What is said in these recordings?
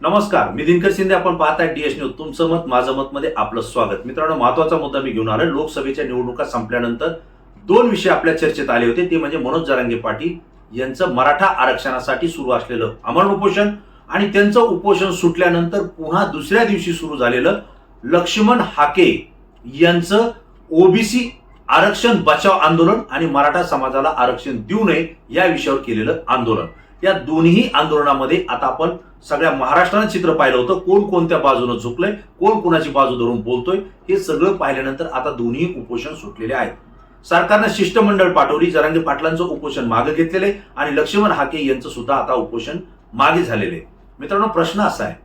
नमस्कार, मी दिनकर शिंदे. आपण पाहताय डीएस न्यूज. तुमचं मत माझं मत मध्ये आपलं स्वागत. मित्रांनो, महत्वाचा मुद्दा मी घेऊन आलोय. लोकसभेच्या निवडणुका संपल्यानंतर दोन विषय आपल्या चर्चेत आले होते. ते म्हणजे मनोज जरांगे पाटील यांचं मराठा आरक्षणासाठी सुरू असलेलं अमरण उपोषण आणि त्यांचं उपोषण सुटल्यानंतर पुन्हा दुसऱ्या दिवशी सुरू झालेलं लक्ष्मण हाके यांचं ओबीसी आरक्षण बचाव आंदोलन आणि मराठा समाजाला आरक्षण देऊ नये या विषयावर केलेलं आंदोलन. या दोन्ही आंदोलनामध्ये आता आपण सगळ्या महाराष्ट्रानं चित्र पाहिलं होतं. कोण कोणत्या बाजूने झुकलंय, कोण कोणाची बाजू धरून बोलतोय, हे सगळं पाहिल्यानंतर आता दोन्ही उपोषण सुटलेले आहेत. सरकारनं शिष्टमंडळ पाठवली, जरांगे पाटलांचं उपोषण मागे घेतलेले आणि लक्ष्मण हाके यांचं सुद्धा आता उपोषण मागे झालेले. मित्रांनो, प्रश्न असा आहे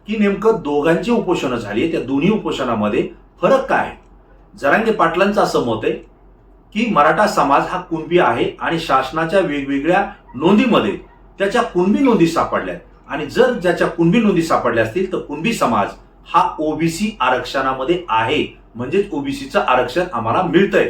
की नेमकं दोघांची उपोषणं झाली, त्या दोन्ही उपोषणामध्ये फरक काय? जरांगे पाटलांचं असं मत आहे की मराठा समाज हा कुणबी आहे आणि शासनाच्या वेगवेगळ्या नोंदीमध्ये त्याच्या कुणबी नोंदी सापडल्यात आणि जर ज्याच्या कुणबी नोंदी सापडल्या असतील तर कुणबी समाज हा ओबीसी आरक्षणामध्ये आहे, म्हणजेच ओबीसीचं आरक्षण आम्हाला मिळतंय.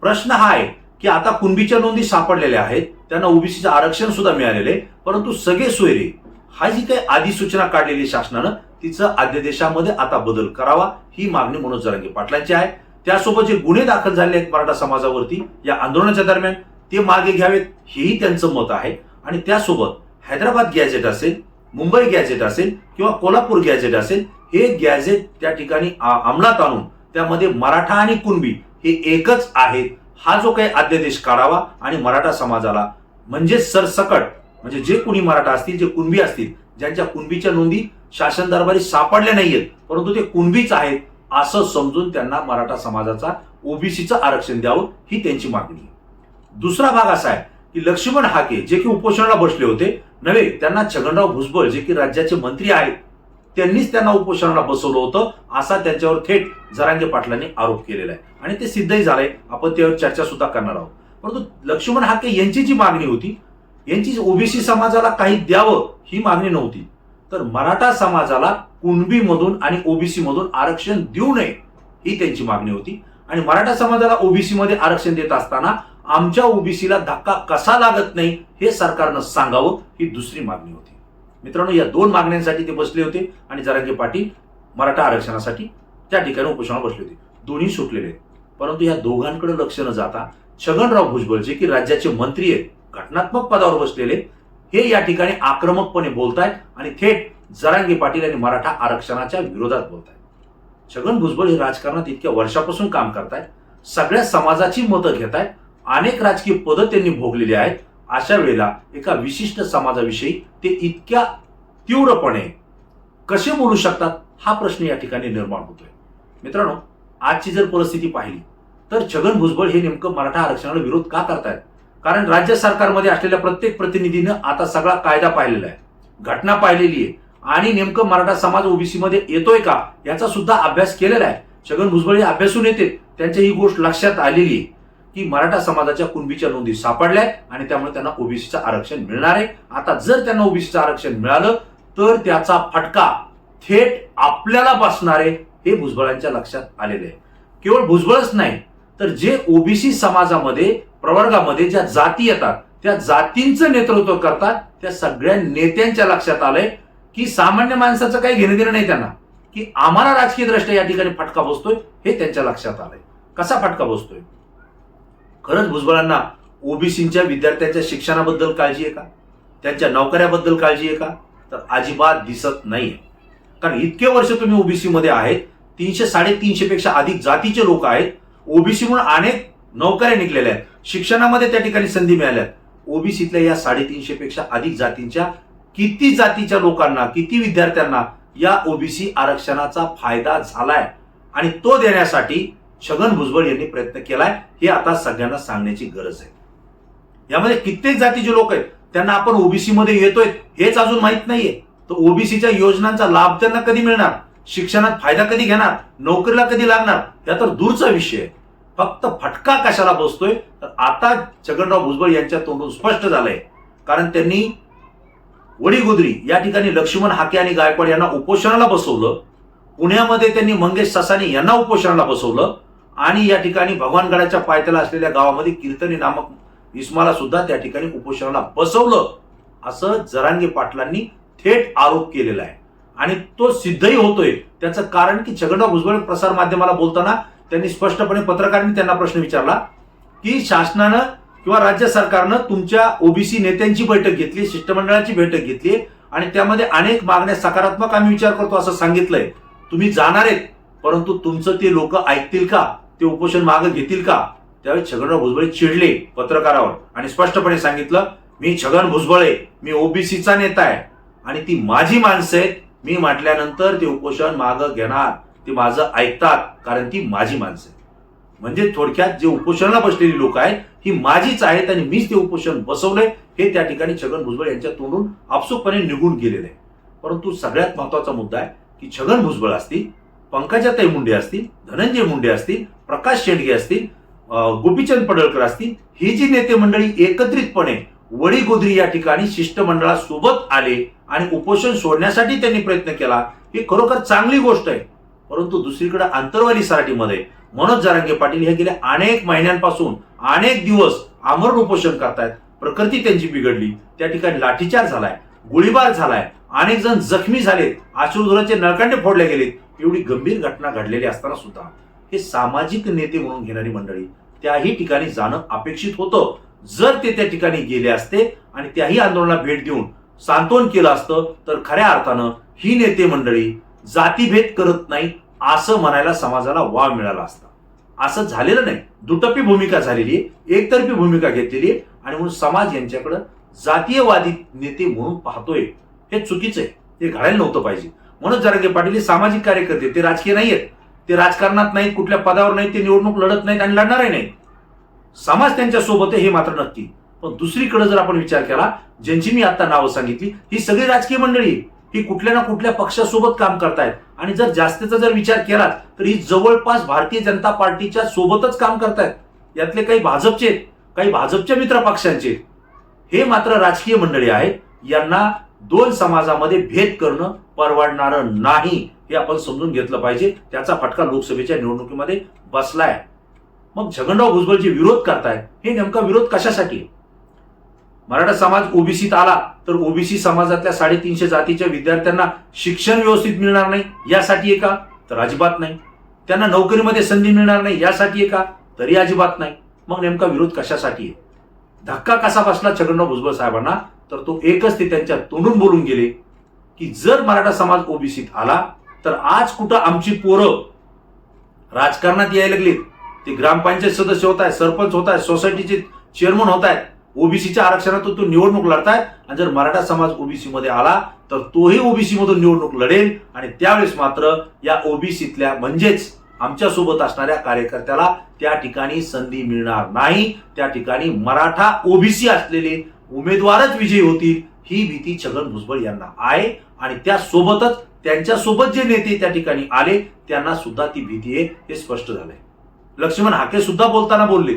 प्रश्न हा आहे की आता कुणबीच्या नोंदी सापडलेल्या आहेत, त्यांना ओबीसीचं आरक्षण सुद्धा मिळालेलं आहे, परंतु सगळे सोयरे हा जी काही अधिसूचना काढलेली शासनानं तिचं अध्यादेशामध्ये आता बदल करावा, ही मागणी मनोज जरांगे पाटलांची आहे. त्यासोबत जे गुन्हे दाखल झाले आहेत मराठा समाजावरती या आंदोलनाच्या दरम्यान ते मागे घ्यावेत, हेही त्यांचं मत आहे. आणि त्यासोबत हैदराबाद गॅझेट असेल, मुंबई गॅझेट असेल किंवा कोल्हापूर गॅझेट असेल, हे गॅझेट त्या ठिकाणी अंमलात आणून त्यामध्ये मराठा आणि कुणबी हे एकच आहेत हा जो काही अध्यादेश काढावा आणि मराठा समाजाला म्हणजे सरसकट म्हणजे जे कुणी मराठा असतील, जे कुणबी असतील, ज्यांच्या कुणबीच्या नोंदी शासन दरबारी सापडल्या नाहीयेत परंतु ते कुणबीच आहेत असं समजून त्यांना मराठा समाजाचा ओबीसीचं आरक्षण द्यावं, ही त्यांची मागणी आहे. दुसरा भाग असा आहे की लक्ष्मण हाके जे की उपोषणाला बसले होते नव्हे, त्यांना छगनराव भुजबळ जे की राज्याचे मंत्री आहेत त्यांनीच त्यांना उपोषणाला बसवलं होतं असा त्यांच्यावर थेट जरांगे पाटलांनी आरोप केलेला आहे आणि ते सिद्धही झालंय. आपण त्यावर चर्चा सुद्धा करणार आहोत. परंतु लक्ष्मण हाके यांची जी मागणी होती, यांची ओबीसी समाजाला काही द्यावं ही मागणी नव्हती, तर मराठा समाजाला कुणबी मधून आणि ओबीसी मधून आरक्षण देऊ नये ही त्यांची मागणी होती. आणि मराठा समाजाला ओबीसी मध्ये आरक्षण देत असताना आमच्या ओबीसीला धक्का कसा लागत नाही हे सरकारनं सांगावं, ही दुसरी मागणी होती. मित्रांनो, या दोन मागण्यांसाठी ते बसले होते आणि जरांगे पाटील मराठा आरक्षणासाठी त्या ठिकाणी उपोषणाला बसले होते. दोन्ही सुटलेले आहेत. परंतु या दोघांकडे लक्ष न जाता छगनराव भुजबळ जे की राज्याचे मंत्री आहेत, घटनात्मक पदावर बसलेले, हे या ठिकाणी आक्रमकपणे बोलतायत आणि थेट जरांगे पाटील आणि मराठा आरक्षणाच्या विरोधात बोलतायत. छगन भुजबळ हे राजकारणात इतक्या वर्षापासून काम करतायत, सगळ्या समाजाची मतं घेत आहेत, अनेक राजकीय पदं त्यांनी भोगलेली आहेत. अशा वेळेला एका विशिष्ट समाजाविषयी ते इतक्या तीव्रपणे कसे बोलू शकतात हा प्रश्न या ठिकाणी निर्माण होतोय. मित्रांनो, आजची जर परिस्थिती पाहिली तर छगन भुजबळ हे नेमकं मराठा आरक्षणाला विरोध का करतायत? कारण राज्य सरकारमध्ये असलेल्या प्रत्येक प्रतिनिधीनं आता सगळा कायदा पाहिलेला आहे, घटना पाहिलेली आहे आणि नेमकं मराठा समाज ओबीसी मध्ये येतोय का याचा सुद्धा अभ्यास केलेला आहे. छगन भुजबळ हे अभ्यासून येते, त्यांच्या ही गोष्ट लक्षात आलेली आहे की मराठा समाजाच्या कुणबीच्या नोंदी सापडल्या आणि त्यामुळे त्यांना ओबीसीचं आरक्षण मिळणार आहे. आता जर त्यांना ओबीसीचं आरक्षण मिळालं तर त्याचा फटका थेट आपल्याला बसणार आहे, हे भुजबळांच्या लक्षात आलेले आहे. केवळ भुजबळच नाही तर जे ओबीसी समाजामध्ये प्रवर्गामध्ये ज्या जाती येतात त्या जातींचं नेतृत्व करतात त्या सगळ्या नेत्यांच्या लक्षात आलंय की सामान्य माणसाचं काही घेणं देणं नाही त्यांना, की आम्हाला राजकीय दृष्ट्या या ठिकाणी फटका बसतोय हे त्यांच्या लक्षात आलंय. कसा फटका बसतोय? खरंच भुजबळांना ओबीसीच्या विद्यार्थ्यांच्या शिक्षणाबद्दल काळजी आहे का? त्यांच्या नोकऱ्याबद्दल काळजी आहे का? तर अजिबात दिसत नाहीये. कारण इतके वर्ष तुम्ही ओबीसी मध्ये आहेत, 300-350 पेक्षा अधिक जातीचे लोक आहेत, ओबीसी म्हणून अनेक नोकऱ्या निघलेल्या आहेत, शिक्षणामध्ये त्या ठिकाणी संधी मिळाल्या. ओबीसीतल्या या 350 पेक्षा अधिक जातींच्या किती जातीच्या लोकांना, किती विद्यार्थ्यांना या ओबीसी आरक्षणाचा फायदा झालाय आणि तो देण्यासाठी छगन भुजबळ यांनी प्रयत्न केलाय, हे आता सगळ्यांना सांगण्याची गरज आहे. यामध्ये कित्येक जातीचे लोक आहेत त्यांना आपण ओबीसी मध्ये येतोय हेच अजून माहित नाहीये. तर ओबीसीच्या योजनांचा लाभ त्यांना कधी मिळणार, शिक्षणात फायदा कधी घेणार, नोकरीला कधी लागणार, या तर दूरचा विषय आहे. फक्त फटका कशाला बसतोय तर आता छगनराव भुजबळ यांच्या तोंडून स्पष्ट झालंय. कारण त्यांनी वडीगोद्री या ठिकाणी लक्ष्मण हाके आणि गायकवाड यांना उपोषणाला बसवलं, पुण्यामध्ये त्यांनी मंगेश ससानी यांना उपोषणाला बसवलं आणि या ठिकाणी भगवानगडाच्या पायथ्याला असलेल्या गावामध्ये कीर्तनी नामक इस्माला सुद्धा त्या ठिकाणी उपोषणाला बसवलं, असं जरांगे पाटलांनी थेट आरोप केलेला आहे. आणि तो सिद्धही होतोय. त्याचं कारण की छगनराव भुजबळ प्रसार माध्यमाला बोलताना त्यांनी स्पष्टपणे पत्रकारांनी त्यांना प्रश्न विचारला की शासनानं किंवा राज्य सरकारनं तुमच्या ओबीसी नेत्यांची बैठक घेतली, शिष्टमंडळाची बैठक घेतली आणि त्यामध्ये अनेक मागण्या सकारात्मक आम्ही विचार करतो असं सांगितलंय. तुम्ही जाणार आहेत, परंतु तुमचं ते लोक ऐकतील का, ते उपोषण मागे घेतील का? त्यावेळी छगनराव भुजबळ चिडले पत्रकारावर आणि स्पष्टपणे सांगितलं, मी छगन भुजबळ आहे, मी ओबीसीचा नेता आहे आणि ती माझी माणसं आहेत. मी म्हटल्यानंतर ते उपोषण मागे घेणार, ते माझं ऐकतात, कारण ती माझी माणसं आहेत. म्हणजे थोडक्यात जे उपोषणाला बसलेली लोक आहेत ही माझीच आहेत आणि मीच ते उपोषण बसवलंय, हे त्या ठिकाणी छगन भुजबळ यांच्या तोंडून आपसुकपणे निघून गेलेलं आहे. परंतु सगळ्यात महत्वाचा मुद्दा आहे की छगन भुजबळ असतील, पंकजाताई मुंडे असतील, धनंजय मुंडे असतील, प्रकाश शेंडगे असतील, गोपीचंद पडळकर असतील, ही जी नेते मंडळी एकत्रितपणे वडीगोद्री या ठिकाणी शिष्टमंडळासोबत आले आणि उपोषण सोडण्यासाठी त्यांनी प्रयत्न केला, ही खरोखर चांगली गोष्ट आहे. परंतु दुसरीकडे आंतरवाली सराटीमध्ये मनोज जरांगे पाटील हे गेल्या अनेक महिन्यांपासून अनेक दिवस आमरण उपोषण करतायत. प्रकृती त्यांची बिघडली, त्या ठिकाणी लाठीचार्ज झालाय, गोळीबार झालाय, अनेक जण जखमी झालेत, अश्रुधुराचे नळकांडे फोडले गेलेत. एवढी गंभीर घटना घडलेली असताना सुद्धा हे सामाजिक नेते म्हणून घेणारी मंडळी त्याही ठिकाणी जाणं अपेक्षित होतं. जर ते त्या ठिकाणी गेले असते आणि त्याही आंदोलनाला भेट देऊन सांत्वन केलं असतं तर खऱ्या अर्थानं ही नेते मंडळी जातीभेद करत नाही असं म्हणायला समाजाला वाव मिळाला असता. असं झालेलं नाही. दुटप्पी भूमिका झालेली आहे, एकतर्फी भूमिका घेतलेली आहे आणि म्हणून समाज यांच्याकडे जातीयवादी नेते म्हणून पाहतोय. हे चुकीचं आहे, ते घडायला नव्हतं पाहिजे. मनोज जरांगे पाटील हे सामाजिक कार्यकर्ते, ते राजकीय नाही आहेत, ते राजकारणात नाहीत, कुठल्या पदावर नाहीत, ते निवडणूक लढत नाहीत आणि लढणारही नाहीत. समाज त्यांच्या सोबत आहे हे मात्र नक्की. पण दुसरीकडे जर आपण विचार केला, ज्यांची मी आता नावं सांगितली ही सगळी राजकीय मंडळी, ही कुठल्या ना कुठल्या पक्षासोबत काम करतायत आणि जर जास्तीचा जर विचार केला तर ही जवळपास भारतीय जनता पार्टीच्या सोबतच काम करतायत. यातले काही भाजपचे, काही भाजपच्या मित्र पक्षांचे, हे मात्र राजकीय मंडळी आहेत. यांना दोन समाजामध्ये भेद करणं परवडणारं नाही, हे आपण समजून घेतलं पाहिजे. त्याचा फटका लोकसभेच्या निवडणुकीमध्ये बसलाय. मग छगनराव भुजबळ जे विरोध करतायत हे नेमका विरोध कशासाठी? मराठा समाज ओबीसीत आला तर ओबीसी समाजातल्या 350 जातीच्या विद्यार्थ्यांना शिक्षण व्यवस्थित मिळणार नाही यासाठी आहे का? तर अजिबात नाही. त्यांना नोकरीमध्ये संधी मिळणार नाही यासाठी आहे का? तरी अजिबात नाही. मग नेमका विरोध कशासाठी आहे? धक्का कसा बसला छगनराव भुजबळ साहेबांना? तर तो एकच, ते त्यांच्या तोंडून बोलून गेले की जर मराठा समाज ओबीसीत आला तर आज कुठं आमची पोरं राजकारणात यायला लागलीत, ते ग्रामपंचायत सदस्य होत आहेत, सरपंच होत आहेत, सोसायटीचे चेअरमन होत आहेत, ओबीसीच्या आरक्षणातून तो निवडणूक लढतायत आणि जर मराठा समाज ओबीसी मध्ये आला तर तोही ओबीसी मधून निवडणूक लढेल आणि त्यावेळेस मात्र या ओबीसीतल्या म्हणजेच आमच्या सोबत असणाऱ्या कार्यकर्त्याला त्या ठिकाणी संधी मिळणार नाही. त्या ठिकाणी मराठा ओबीसी असलेले उमेदवारच विजयी होतील, ही भीती छगन भुजबळ यांना आहे आणि त्यासोबतच त्यांच्यासोबत जे नेते त्या ठिकाणी आले त्यांना सुद्धा ती भीती आहे, हे स्पष्ट झालंय. लक्ष्मण हाके सुद्धा बोलताना बोलले,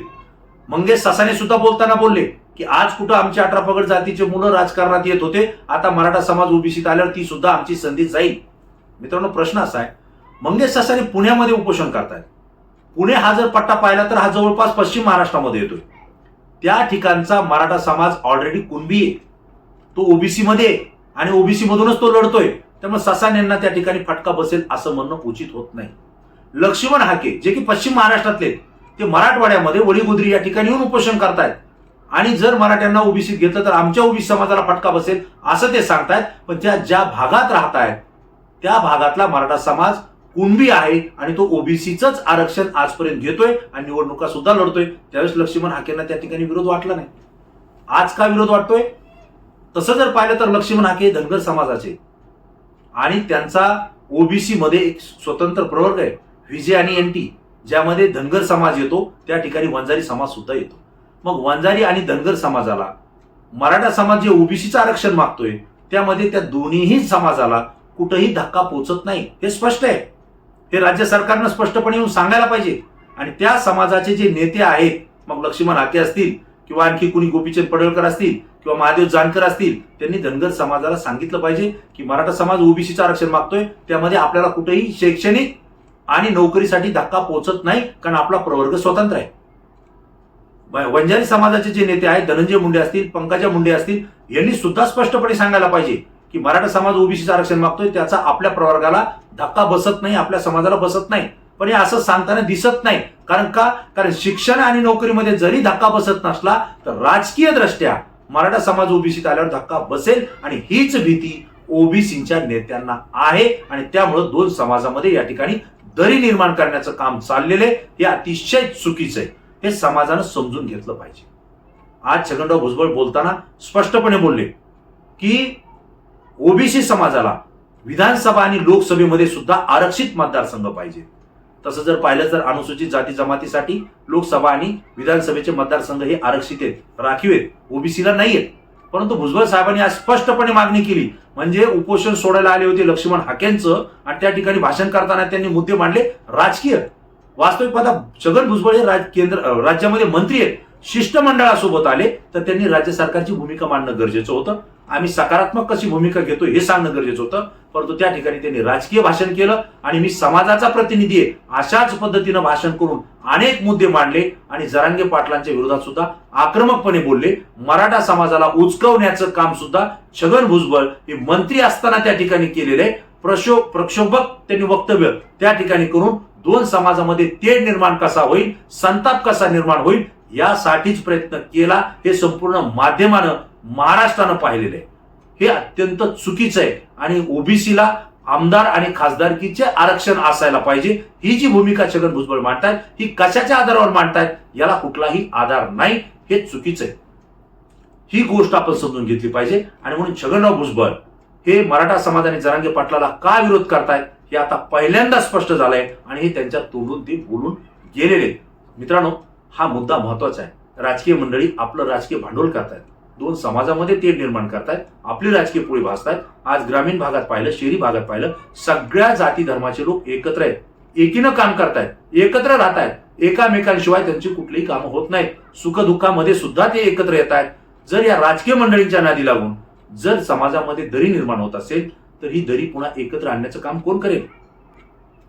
मंगेश सासाने सुद्धा बोलताना बोलले की आज कुठं आमच्या 18 पगड जातीचे मुलं राजकारणात येत होते, आता मराठा समाज ओबीसीत आल्यावर ती सुद्धा आमची संधी जाईल. मित्रांनो, प्रश्न असा आहे, मंगेश सासाने पुण्यामध्ये उपोषण करतायत. पुणे हा जर पट्टा पाहिला तर हा जवळपास पश्चिम महाराष्ट्रामध्ये येतोय. त्या ठिकाणचा मराठा समाज ऑलरेडी कुणबी आहे, तो ओबीसी मध्ये आहे आणि ओबीसी मधूनच तो लढतोय. त्यामुळे ससानेंना त्या ठिकाणी फटका बसेल असं म्हणणं उचित होत नाही. लक्ष्मण हाके जे की पश्चिम महाराष्ट्रातले, ते मराठवाड्यामध्ये वडीगोद्री या ठिकाणी येऊन उपोषण करतायत आणि जर मराठ्यांना ओबीसीत घेतलं तर आमच्या ओबीसी समाजाला फटका बसेल असं ते सांगतायत. पण त्या ज्या भागात राहतायत त्या भागातला मराठा समाज कुणबी आहे आणि तो ओबीसीच आरक्षण आजपर्यंत घेतोय आणि निवडणुका सुद्धा लढतोय. त्यावेळेस लक्ष्मण हाकेंना त्या ठिकाणी विरोध वाटला नाही. आज का विरोध वाटतोय? तसं जर पाहिलं तर लक्ष्मण हाके धनगर समाजाचे आणि त्यांचा ओबीसी मध्ये एक स्वतंत्र प्रवर्ग आहे व्हीजे आणि एनटी, ज्यामध्ये धनगर समाज येतो, त्या ठिकाणी वंजारी समाज सुद्धा येतो. मग वंजारी आणि धनगर समाजाला मराठा समाज जे ओबीसीचं आरक्षण मागतोय त्यामध्ये त्या दोन्हीही समाजाला कुठेही धक्का पोचत नाही, हे स्पष्ट आहे. हे राज्य सरकारनं स्पष्टपणे येऊन सांगायला पाहिजे. आणि त्या समाजाचे जे नेते आहेत, मग लक्ष्मण हाके असतील किंवा आणखी कुणी गोपीचंद पडळकर असतील किंवा महादेव जानकर असतील, त्यांनी धनगर समाजाला सांगितलं पाहिजे की मराठा समाज ओबीसीचं आरक्षण मागतोय, त्यामध्ये आपल्याला कुठेही शैक्षणिक आणि नोकरीसाठी धक्का पोचत नाही, कारण आपला प्रवर्ग स्वतंत्र आहे. वंजारी समाजाचे जे नेते आहेत, धनंजय मुंडे असतील, पंकजा मुंडे असतील, यांनी सुद्धा स्पष्टपणे सांगायला पाहिजे की मराठा समाज ओबीसीचं आरक्षण मागतोय त्याचा आपल्या प्रवर्गाला धक्का बसत नाही, आपल्या समाजाला बसत नाही. पण हे असं सांगताना दिसत नाही. कारण शिक्षण आणि नोकरीमध्ये जरी धक्का बसत नसला तर राजकीय दृष्ट्या मराठा समाज ओबीसीत आल्यावर धक्का बसेल आणि हीच भीती ओबीसीच्या नेत्यांना आहे. आणि त्यामुळे दोन समाजामध्ये या ठिकाणी दरी निर्माण करण्याचं काम चाललेलं आहे. हे अतिशय चुकीचं आहे. हे समाजानं समजून घेतलं पाहिजे. आज छगनराव भुजबळ बोलताना स्पष्टपणे बोलले की ओबीसी समाजाला विधानसभा आणि लोकसभेमध्ये सुद्धा आरक्षित मतदारसंघ पाहिजे. तसं जर पाहिलं तर अनुसूचित जाती जमातीसाठी लोकसभा आणि विधानसभेचे मतदारसंघ हे आरक्षित आहेत, राखीव आहेत, ओबीसीला नाही आहेत. परंतु भुजबळ साहेबांनी आज स्पष्टपने मागणी केली. म्हणजे उपोषण सोडायला आले होते लक्ष्मण हाकेंचं आणि त्या ठिकाणी भाषण करताना त्यांनी मुद्दे मांडले राजकीय. वास्तविक पाहता छगन भुजबळ हे राज्यामध्ये मंत्री आहेत, शिष्टमंडळासोबत आले तर त्यांनी राज्य सरकारची भूमिका मांडणं गरजेचं होतं. आम्ही सकारात्मक कशी भूमिका घेतो हे सांगणं गरजेचं होतं. परंतु त्या ठिकाणी त्यांनी राजकीय भाषण केलं आणि मी समाजाचा प्रतिनिधी आहे अशाच पद्धतीनं भाषण करून अनेक मुद्दे मांडले आणि जरांगे पाटलांच्या विरोधात सुद्धा आक्रमकपणे बोलले. मराठा समाजाला उचकवण्याचं काम सुद्धा छगन भुजबळ हे मंत्री असताना त्या ठिकाणी केलेलं आहे. प्रक्षोभक त्यांनी वक्तव्य त्या ठिकाणी करून दोन समाजामध्ये तेढ निर्माण कसा होईल, संताप कसा निर्माण होईल यासाठीच प्रयत्न केला. हे संपूर्ण माध्यमानं महाराष्ट्रानं पाहिलेलं आहे. हे अत्यंत चुकीचं आहे आणि ओबीसीला आमदार आणि खासदारकीचे आरक्षण असायला पाहिजे. ही जी भूमिका छगन भुजबळ मांडतायत ही कशाच्या आधारावर मांडतायत याला कुठलाही आधार नाही. हे चुकीचं आहे. ही गोष्ट आपण समजून घेतली पाहिजे. आणि म्हणून छगनराव भुजबळ हे मराठा समाज आणि जरांगे पाटलाला का विरोध करतायत हे आता पहिल्यांदा स्पष्ट झालंय आणि हे त्यांच्या तोंडून ते बोलून गेलेले. मित्रांनो, हा मुद्दा महत्वाचा आहे. राजकीय मंडळी आपलं राजकीय भांडवल करतायत, दोन समाजामध्ये तेढ निर्माण करतायत, आपली राजकीय पोळी भासतायत. आज ग्रामीण भागात पाहिलं, शहरी भागात पाहिलं, सगळ्या जाती धर्माचे लोक एकत्र आहेत, एकीनं काम करतायत, एकत्र राहतायत. एकामेकांशिवाय त्यांची कुठलीही कामं होत नाहीत. सुखदुःखामध्ये सुद्धा ते एकत्र येत आहेत. जर या राजकीय मंडळींच्या नादी लागून जर समाजामध्ये दरी निर्माण होत असेल तर ही दरी पुन्हा एकत्र आणण्याचं काम कोण करेल?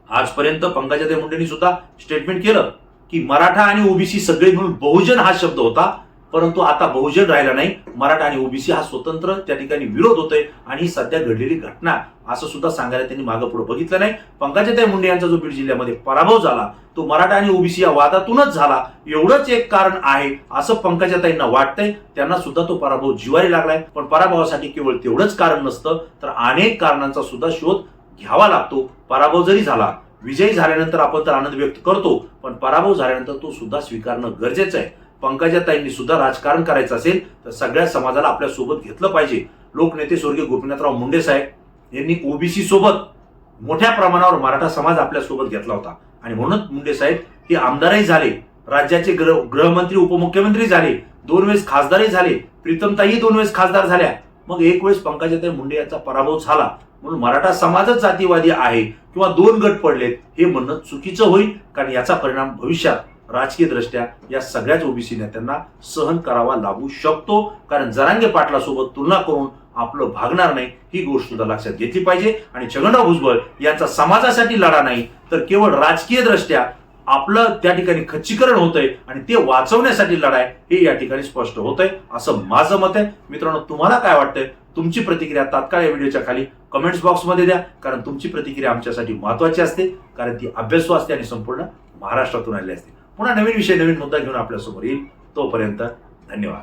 आजपर्यंत पंकजाताई मुंडेंनी सुद्धा स्टेटमेंट केलं की मराठा आणि ओबीसी सगळे मिळून बहुजन हा शब्द होता. परंतु आता बहुजन राहिला नाही, मराठा आणि ओबीसी हा स्वतंत्र त्या ठिकाणी विरोध होतोय आणि ही सध्या घडलेली घटना असं सुद्धा सांगायला त्यांनी मागं पुढे बघितलं नाही. पंकजाताई मुंडे यांचा जो बीड जिल्ह्यामध्ये पराभव झाला तो मराठा आणि ओबीसी या वादातूनच झाला, एवढंच एक कारण आहे असं पंकजाताईंना वाटतंय. त्यांना सुद्धा तो पराभव जिवारी लागलाय. पण पराभवासाठी केवळ तेवढंच कारण नसतं तर अनेक कारणांचा सुद्धा शोध घ्यावा लागतो. पराभव जरी झाला, विजयी झाल्यानंतर आपण तर आनंद व्यक्त करतो, पण पराभव झाल्यानंतर तो सुद्धा स्वीकारणं गरजेचं आहे. पंकजाताईंनी सुद्धा राजकारण करायचं असेल तर सगळ्या समाजाला आपल्या सोबत घेतलं पाहिजे. लोकनेते स्वर्गीय गोपीनाथराव मुंडे साहेब यांनी ओबीसी सोबत मोठ्या प्रमाणावर मराठा समाज आपल्या सोबत घेतला होता आणि म्हणूनच मुंडे साहेब हे आमदारही झाले, राज्याचे गृहमंत्री उपमुख्यमंत्री झाले, 2 वेळेस खासदारही झाले, प्रीतमताई 2 वेळेस खासदार झाल्या. मग एक वेळेस पंकजाताई मुंडे यांचा पराभव झाला म्हणून मराठा समाजच जातीवादी आहे किंवा 2 गट पडलेत हे म्हणणं चुकीचं होईल. कारण याचा परिणाम भविष्यात राजकीय दृष्ट्या या सगळ्याच ओबीसी नेत्यांना सहन करावा लागू शकतो. कारण जरांगे पाटलासोबत तुलना करून आपलं भागणार नाही, ही गोष्ट सुद्धा लक्षात घेतली पाहिजे. आणि छगनराव भुजबळ यांचा समाजासाठी लढा नाही तर केवळ राजकीय दृष्ट्या आपलं त्या ठिकाणी खच्चीकरण होतंय आणि ते वाचवण्यासाठी लढाय हे या ठिकाणी स्पष्ट होतंय असं माझं मत आहे. मित्रांनो, तुम्हाला काय वाटतंय? तुमची प्रतिक्रिया तात्काळ या व्हिडिओच्या खाली कमेंट्स बॉक्समध्ये द्या. कारण तुमची प्रतिक्रिया आमच्यासाठी महत्वाची असते, कारण ती अभ्यासू असते आणि संपूर्ण महाराष्ट्रातून आलेली असते. पुन्हा नवीन विषय नवीन मुद्दा घेऊन आपल्यासमोर येईल. तोपर्यंत धन्यवाद.